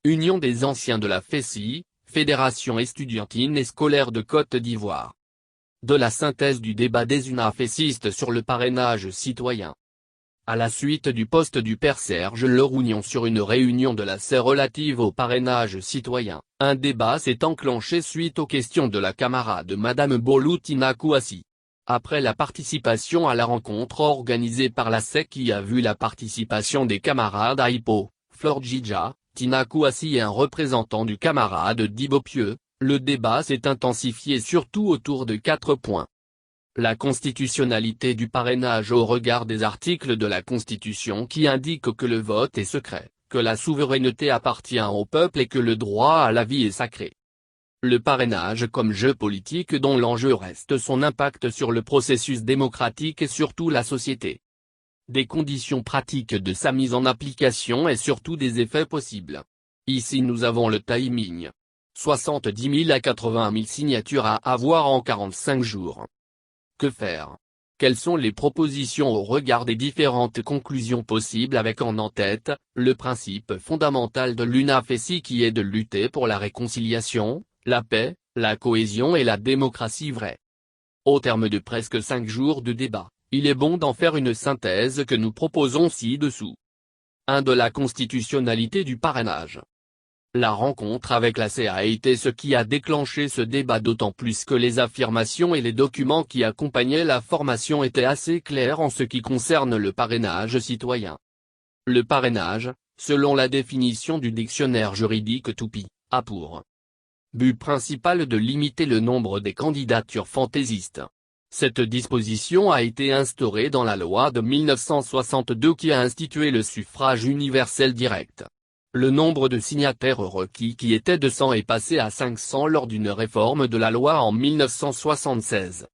Union des anciens de la FESI, Fédération estudiantine et scolaire de Côte d'Ivoire. De la synthèse du débat des UNAFESistes sur le parrainage citoyen. À la suite du poste du père Serge Lerounion sur une réunion de la CER relative au parrainage citoyen, un débat s'est enclenché suite aux questions de la camarade Madame Bolou Tina Kouassi. Après la participation à la rencontre organisée par la CEC qui a vu la participation des camarades Aipo, Flor Djidja, Tina Kouassi et un représentant du camarade Dibo Pieux, le débat s'est intensifié surtout autour de 4 points. La constitutionnalité du parrainage au regard des articles de la Constitution qui indiquent que le vote est secret, que la souveraineté appartient au peuple et que le droit à la vie est sacré. Le parrainage comme jeu politique dont l'enjeu reste son impact sur le processus démocratique et surtout la société. Des conditions pratiques de sa mise en application et surtout des effets possibles. Ici nous avons le timing. 70 000 à 80 000 signatures à avoir en 45 jours. Que faire? Quelles sont les propositions au regard des différentes conclusions possibles avec en tête, le principe fondamental de l'UNAFESI qui est de lutter pour la réconciliation, la paix, la cohésion et la démocratie vraie. Au terme de presque 5 jours de débat, il est bon d'en faire une synthèse que nous proposons ci-dessous. 1. De la constitutionnalité du parrainage. La rencontre avec la CEC a été ce qui a déclenché ce débat d'autant plus que les affirmations et les documents qui accompagnaient la formation étaient assez clairs en ce qui concerne le parrainage citoyen. Le parrainage, selon la définition du dictionnaire juridique Toupi, a pour but principal de limiter le nombre des candidatures fantaisistes. Cette disposition a été instaurée dans la loi de 1962 qui a institué le suffrage universel direct. Le nombre de signataires requis qui était de 100 est passé à 500 lors d'une réforme de la loi en 1976.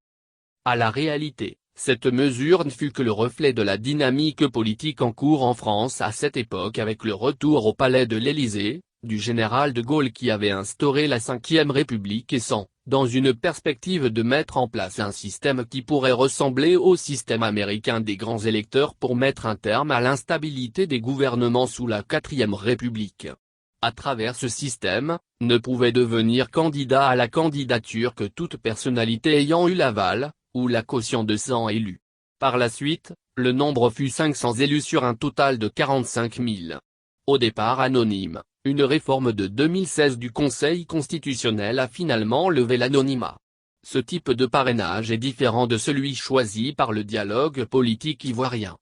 À la réalité, cette mesure ne fut que le reflet de la dynamique politique en cours en France à cette époque avec le retour au palais de l'Élysée, du général de Gaulle qui avait instauré la Ve République et dans une perspective de mettre en place un système qui pourrait ressembler au système américain des grands électeurs pour mettre un terme à l'instabilité des gouvernements sous la Quatrième République. À travers ce système, ne pouvait devenir candidat à la candidature que toute personnalité ayant eu l'aval, ou la caution de 100 élus. Par la suite, le nombre fut 500 élus sur un total de 45 000. Au départ anonyme, une réforme de 2016 du Conseil constitutionnel a finalement levé l'anonymat. Ce type de parrainage est différent de celui choisi par le dialogue politique ivoirien.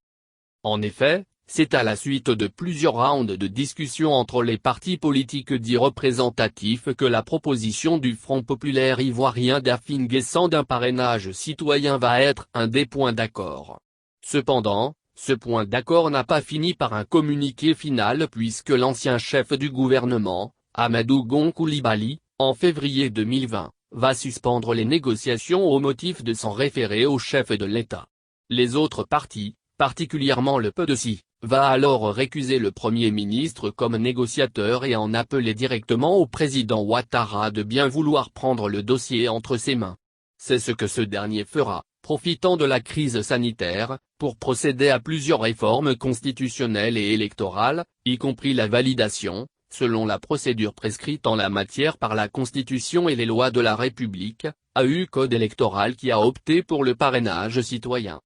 En effet, c'est à la suite de plusieurs rounds de discussion entre les partis politiques dits représentatifs que la proposition du Front populaire ivoirien d'Afin Guessant d'un parrainage citoyen va être un des points d'accord. Cependant, ce point d'accord n'a pas fini par un communiqué final puisque l'ancien chef du gouvernement, Amadou Gon Coulibaly, en février 2020, va suspendre les négociations au motif de s'en référer au chef de l'État. Les autres partis, particulièrement le PDC, va alors récuser le Premier ministre comme négociateur et en appeler directement au président Ouattara de bien vouloir prendre le dossier entre ses mains. C'est ce que ce dernier fera, profitant de la crise sanitaire, pour procéder à plusieurs réformes constitutionnelles et électorales, y compris la validation, selon la procédure prescrite en la matière par la Constitution et les lois de la République, AU Code électoral qui a opté pour le parrainage citoyen.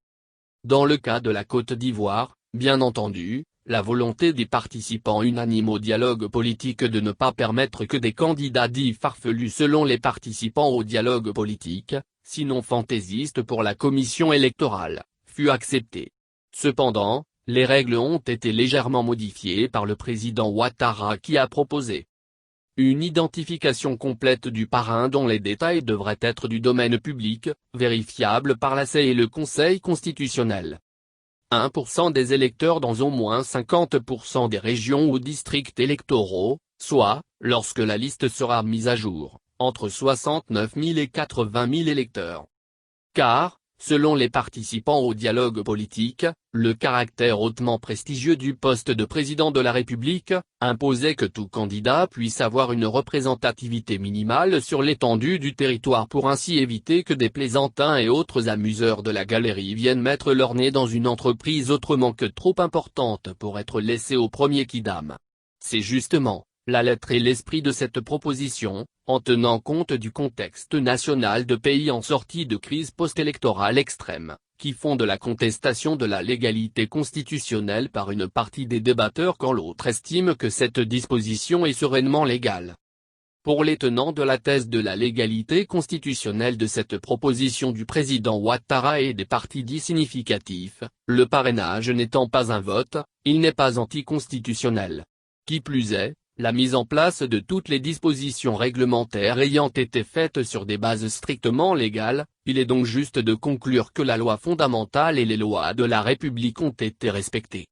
Dans le cas de la Côte d'Ivoire, bien entendu, la volonté des participants unanimes au dialogue politique de ne pas permettre que des candidats dits farfelus selon les participants au dialogue politique, sinon fantaisistes pour la commission électorale, fut acceptée. Cependant, les règles ont été légèrement modifiées par le président Ouattara qui a proposé une identification complète du parrain dont les détails devraient être du domaine public, vérifiable par la CEC et le Conseil constitutionnel. 1% des électeurs dans au moins 50% des régions ou districts électoraux, soit, lorsque la liste sera mise à jour, entre 69 000 et 80 000 électeurs. Car, selon les participants au dialogue politique, le caractère hautement prestigieux du poste de président de la République, imposait que tout candidat puisse avoir une représentativité minimale sur l'étendue du territoire pour ainsi éviter que des plaisantins et autres amuseurs de la galerie viennent mettre leur nez dans une entreprise autrement que trop importante pour être laissés au premier quidam. C'est justement la lettre et l'esprit de cette proposition, en tenant compte du contexte national de pays en sortie de crise post-électorale extrême, qui font de la contestation de la légalité constitutionnelle par une partie des débatteurs quand l'autre estime que cette disposition est sereinement légale. Pour les tenants de la thèse de la légalité constitutionnelle de cette proposition du président Ouattara et des partis dits significatifs, le parrainage n'étant pas un vote, il n'est pas anticonstitutionnel. Qui plus est, la mise en place de toutes les dispositions réglementaires ayant été faites sur des bases strictement légales, il est donc juste de conclure que la loi fondamentale et les lois de la République ont été respectées.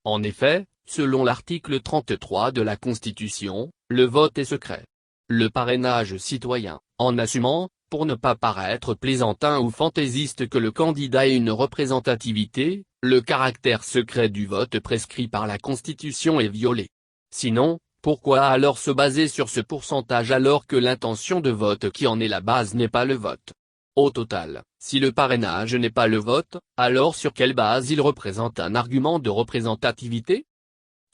En effet, selon l'article 33 de la Constitution, le vote est secret. Le parrainage citoyen, en assumant, pour ne pas paraître plaisantin ou fantaisiste que le candidat ait une représentativité, le caractère secret du vote prescrit par la Constitution est violé. Sinon, pourquoi alors se baser sur ce pourcentage alors que l'intention de vote qui en est la base n'est pas le vote? Au total, si le parrainage n'est pas le vote, alors sur quelle base il représente un argument de représentativité?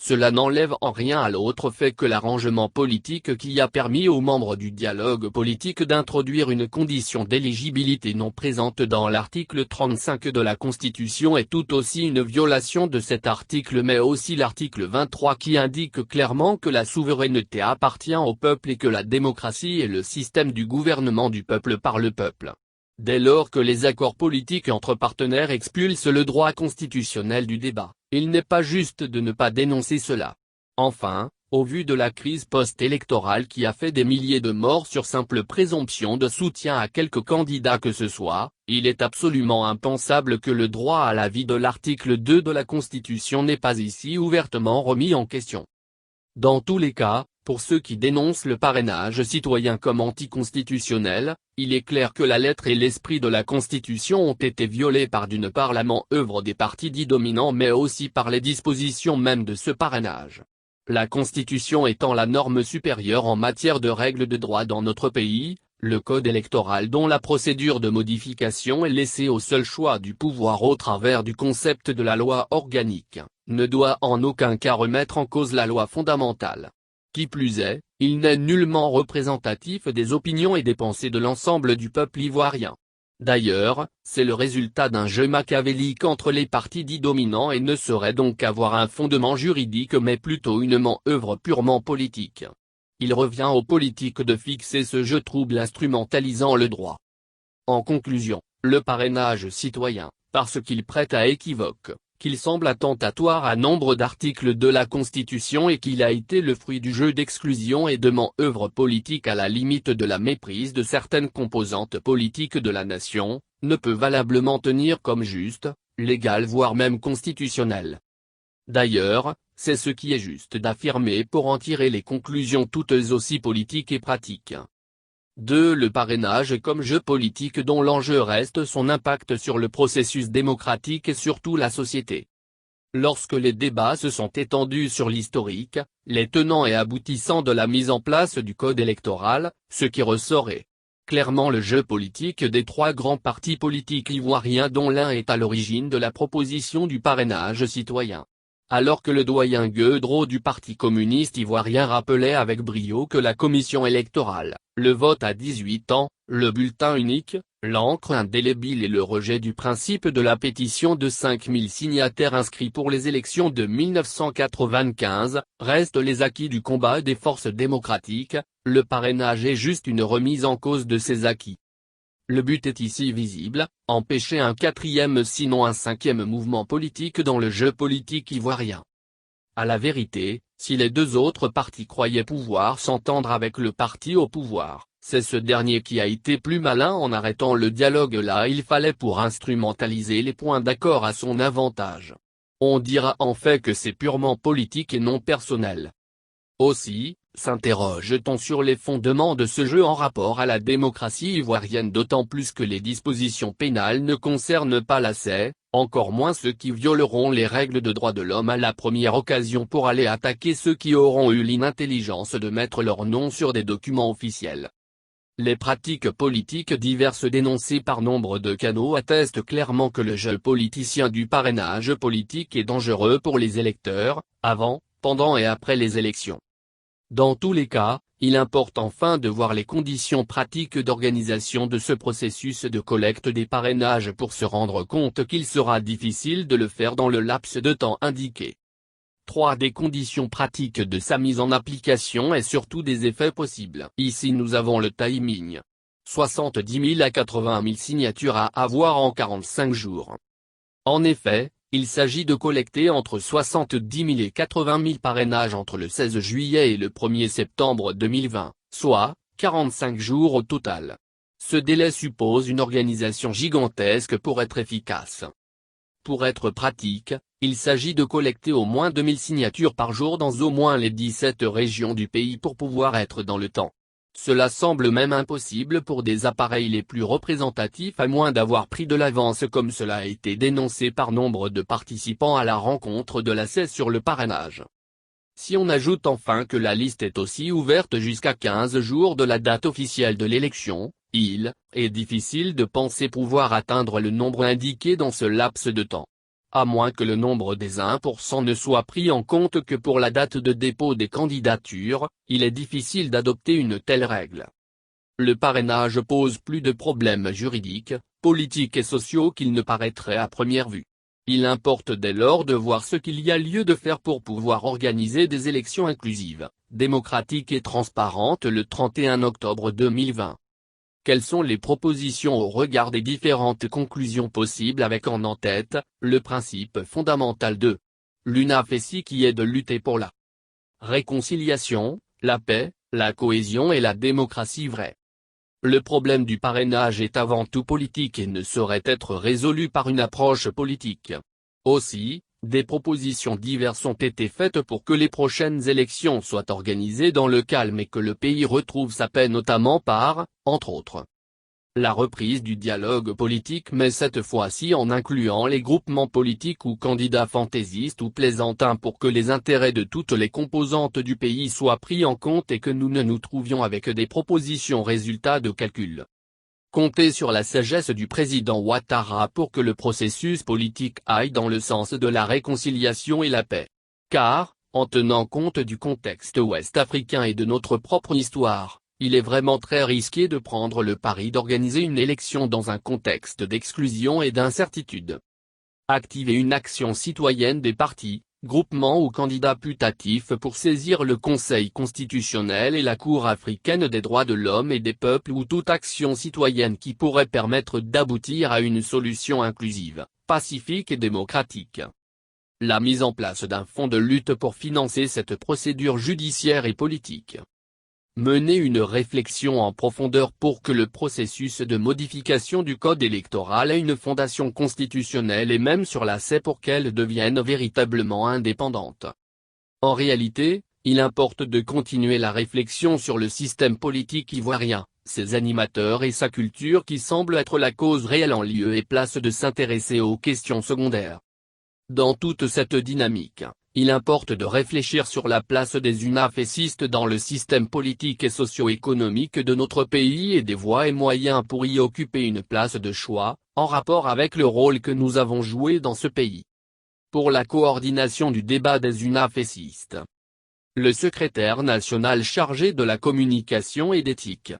Cela n'enlève en rien à l'autre fait que l'arrangement politique qui a permis aux membres du dialogue politique d'introduire une condition d'éligibilité non présente dans l'article 35 de la Constitution est tout aussi une violation de cet article mais aussi l'article 23 qui indique clairement que la souveraineté appartient au peuple et que la démocratie est le système du gouvernement du peuple par le peuple. Dès lors que les accords politiques entre partenaires expulsent le droit constitutionnel du débat, il n'est pas juste de ne pas dénoncer cela. Enfin, au vu de la crise post-électorale qui a fait des milliers de morts sur simple présomption de soutien à quelque candidat que ce soit, il est absolument impensable que le droit à la vie de l'article 2 de la Constitution n'est pas ici ouvertement remis en question. Dans tous les cas, pour ceux qui dénoncent le parrainage citoyen comme anticonstitutionnel, il est clair que la lettre et l'esprit de la Constitution ont été violés par d'une part la manœuvre des partis dits dominants mais aussi par les dispositions même de ce parrainage. La Constitution étant la norme supérieure en matière de règles de droit dans notre pays, le code électoral dont la procédure de modification est laissée au seul choix du pouvoir au travers du concept de la loi organique, ne doit en aucun cas remettre en cause la loi fondamentale. Qui plus est, il n'est nullement représentatif des opinions et des pensées de l'ensemble du peuple ivoirien. D'ailleurs, c'est le résultat d'un jeu machiavélique entre les partis dits dominants et ne saurait donc avoir un fondement juridique mais plutôt une manœuvre purement politique. Il revient aux politiques de fixer ce jeu trouble instrumentalisant le droit. En conclusion, le parrainage citoyen, parce qu'il prête à équivoque, qu'il semble attentatoire à nombre d'articles de la Constitution et qu'il a été le fruit du jeu d'exclusion et de manœuvres politiques à la limite de la méprise de certaines composantes politiques de la nation, ne peut valablement tenir comme juste, légal voire même constitutionnel. D'ailleurs, c'est ce qui est juste d'affirmer pour en tirer les conclusions toutes aussi politiques et pratiques. 2. Le parrainage comme jeu politique dont l'enjeu reste son impact sur le processus démocratique et surtout la société. Lorsque les débats se sont étendus sur l'historique, les tenants et aboutissants de la mise en place du code électoral, ce qui ressort est clairement le jeu politique des trois grands partis politiques ivoiriens dont l'un est à l'origine de la proposition du parrainage citoyen. Alors que le doyen Gueudreau du Parti communiste ivoirien rappelait avec brio que la commission électorale, le vote à 18 ans, le bulletin unique, l'encre indélébile et le rejet du principe de la pétition de 5000 signataires inscrits pour les élections de 1995, restent les acquis du combat des forces démocratiques, le parrainage est juste une remise en cause de ces acquis. Le but est ici visible, empêcher un quatrième sinon un cinquième mouvement politique dans le jeu politique ivoirien. À la vérité, si les deux autres partis croyaient pouvoir s'entendre avec le parti au pouvoir, c'est ce dernier qui a été plus malin en arrêtant le dialogue là il fallait pour instrumentaliser les points d'accord à son avantage. On dira en fait que c'est purement politique et non personnel. Aussi, s'interroge-t-on sur les fondements de ce jeu en rapport à la démocratie ivoirienne d'autant plus que les dispositions pénales ne concernent pas l'ACE, encore moins ceux qui violeront les règles de droits de l'homme à la première occasion pour aller attaquer ceux qui auront eu l'inintelligence de mettre leur nom sur des documents officiels. Les pratiques politiques diverses dénoncées par nombre de canaux attestent clairement que le jeu politicien du parrainage politique est dangereux pour les électeurs, avant, pendant et après les élections. Dans tous les cas, il importe enfin de voir les conditions pratiques d'organisation de ce processus de collecte des parrainages pour se rendre compte qu'il sera difficile de le faire dans le laps de temps indiqué. 3. Des conditions pratiques de sa mise en application et surtout des effets possibles. Ici nous avons le timing. 70 000 à 80 000 signatures à avoir en 45 jours. En effet, il s'agit de collecter entre 70 000 et 80 000 parrainages entre le 16 juillet et le 1er septembre 2020, soit 45 jours au total. Ce délai suppose une organisation gigantesque pour être efficace. Pour être pratique, il s'agit de collecter au moins 2000 signatures par jour dans au moins les 17 régions du pays pour pouvoir être dans le temps. Cela semble même impossible pour des appareils les plus représentatifs à moins d'avoir pris de l'avance comme cela a été dénoncé par nombre de participants à la rencontre de la CES sur le parrainage. Si on ajoute enfin que la liste est aussi ouverte jusqu'à 15 jours de la date officielle de l'élection, il est difficile de penser pouvoir atteindre le nombre indiqué dans ce laps de temps. À moins que le nombre des 1% ne soit pris en compte que pour la date de dépôt des candidatures, il est difficile d'adopter une telle règle. Le parrainage pose plus de problèmes juridiques, politiques et sociaux qu'il ne paraîtrait à première vue. Il importe dès lors de voir ce qu'il y a lieu de faire pour pouvoir organiser des élections inclusives, démocratiques et transparentes le 31 octobre 2020. Quelles sont les propositions au regard des différentes conclusions possibles avec en tête, le principe fondamental de l'UNAFESI qui est de lutter pour la réconciliation, la paix, la cohésion et la démocratie vraie. Le problème du parrainage est avant tout politique et ne saurait être résolu par une approche politique. Aussi, des propositions diverses ont été faites pour que les prochaines élections soient organisées dans le calme et que le pays retrouve sa paix notamment par, entre autres, la reprise du dialogue politique mais cette fois-ci en incluant les groupements politiques ou candidats fantaisistes ou plaisantins pour que les intérêts de toutes les composantes du pays soient pris en compte et que nous ne nous trouvions avec des propositions résultats de calcul. Comptez sur la sagesse du président Ouattara pour que le processus politique aille dans le sens de la réconciliation et la paix. Car, en tenant compte du contexte ouest-africain et de notre propre histoire, il est vraiment très risqué de prendre le pari d'organiser une élection dans un contexte d'exclusion et d'incertitude. Activer une action citoyenne des partis, groupements ou candidats putatifs pour saisir le Conseil constitutionnel et la Cour africaine des droits de l'homme et des peuples ou toute action citoyenne qui pourrait permettre d'aboutir à une solution inclusive, pacifique et démocratique. La mise en place d'un fonds de lutte pour financer cette procédure judiciaire et politique. Mener une réflexion en profondeur pour que le processus de modification du code électoral ait une fondation constitutionnelle et même sur la CEI pour qu'elle devienne véritablement indépendante. En réalité, il importe de continuer la réflexion sur le système politique ivoirien, ses animateurs et sa culture qui semblent être la cause réelle en lieu et place de s'intéresser aux questions secondaires. Dans toute cette dynamique, il importe de réfléchir sur la place des UNAFESistes dans le système politique et socio-économique de notre pays et des voies et moyens pour y occuper une place de choix, en rapport avec le rôle que nous avons joué dans ce pays. Pour la coordination du débat des UNAFESistes. Le secrétaire national chargé de la communication et d'éthique.